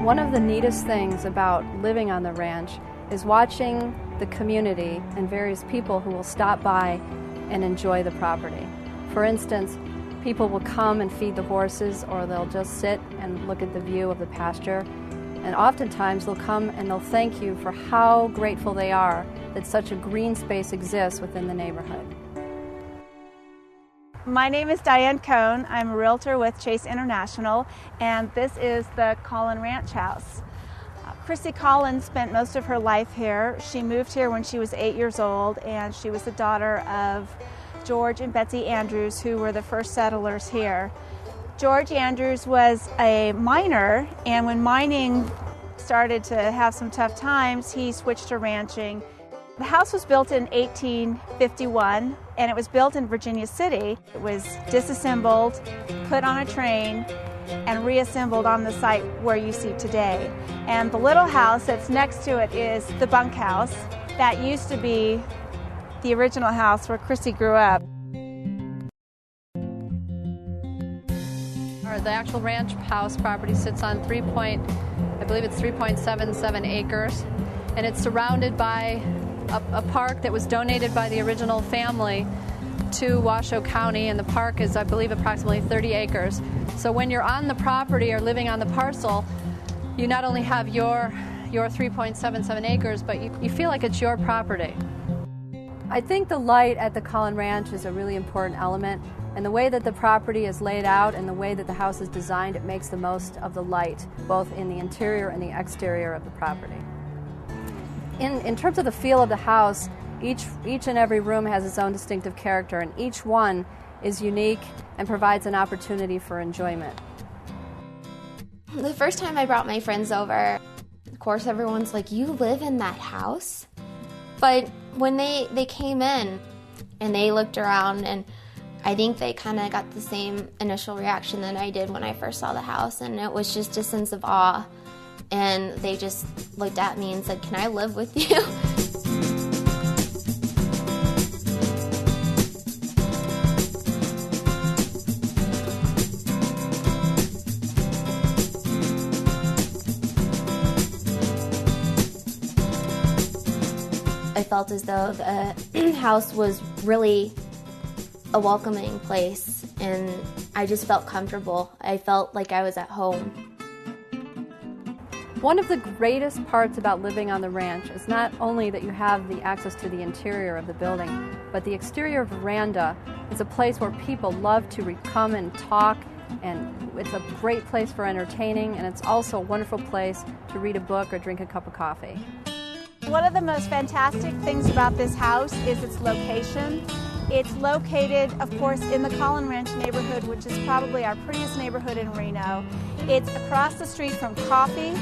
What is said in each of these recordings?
One of the neatest things about living on the ranch is watching the community and various people who will stop by and enjoy the property. For instance, people will come and feed the horses, or they'll just sit and look at the view of the pasture. And oftentimes they'll come and they'll thank you for how grateful they are that such a green space exists within the neighborhood. My name is Diane Cohn. I'm a realtor with Chase International, and this is the Caughlin Ranch House. Chrissy Caughlin spent most of her life here. She moved here when she was 8 years old, and she was the daughter of George and Betsy Andrews, who were the first settlers here. George Andrews was a miner, and when mining started to have some tough times, he switched to ranching. The house was built in 1851, and it was built in Virginia City. It was disassembled, put on a train, and reassembled on the site where you see today. And the little house that's next to it is the bunkhouse. That used to be the original house where Chrissy grew up. The actual ranch house property sits on 3.77 acres, and it's surrounded by a park that was donated by the original family to Washoe County, and the park is, I believe, approximately 30 acres. So when you're on the property or living on the parcel, you not only have your 3.77 acres, but you feel like it's your property. I think the light at the Caughlin Ranch is a really important element, and the way that the property is laid out and the way that the house is designed, it makes the most of the light, both in the interior and the exterior of the property. In terms of the feel of the house, each and every room has its own distinctive character, and each one is unique and provides an opportunity for enjoyment. The first time I brought my friends over, of course everyone's like, "You live in that house?" But when they came in and they looked around, and I think they kind of got the same initial reaction that I did when I first saw the house, and it was just a sense of awe. And they just looked at me and said, "Can I live with you?" I felt as though the house was really a welcoming place, and I just felt comfortable. I felt like I was at home. One of the greatest parts about living on the ranch is not only that you have the access to the interior of the building, but the exterior veranda is a place where people love to come and talk, and it's a great place for entertaining, and it's also a wonderful place to read a book or drink a cup of coffee. One of the most fantastic things about this house is its location. It's located, of course, in the Caughlin Ranch neighborhood, which is probably our prettiest neighborhood in Reno. It's across the street from coffee,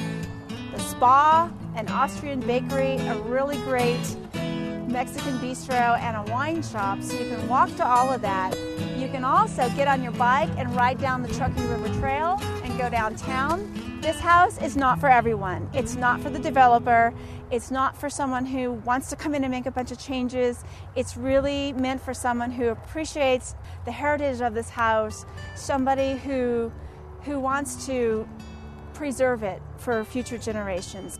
the spa, an Austrian bakery, a really great Mexican bistro, and a wine shop, so you can walk to all of that. You can also get on your bike and ride down the Truckee River Trail and go downtown. This house is not for everyone. It's not for the developer. It's not for someone who wants to come in and make a bunch of changes. It's really meant for someone who appreciates the heritage of this house, somebody who wants to preserve it for future generations.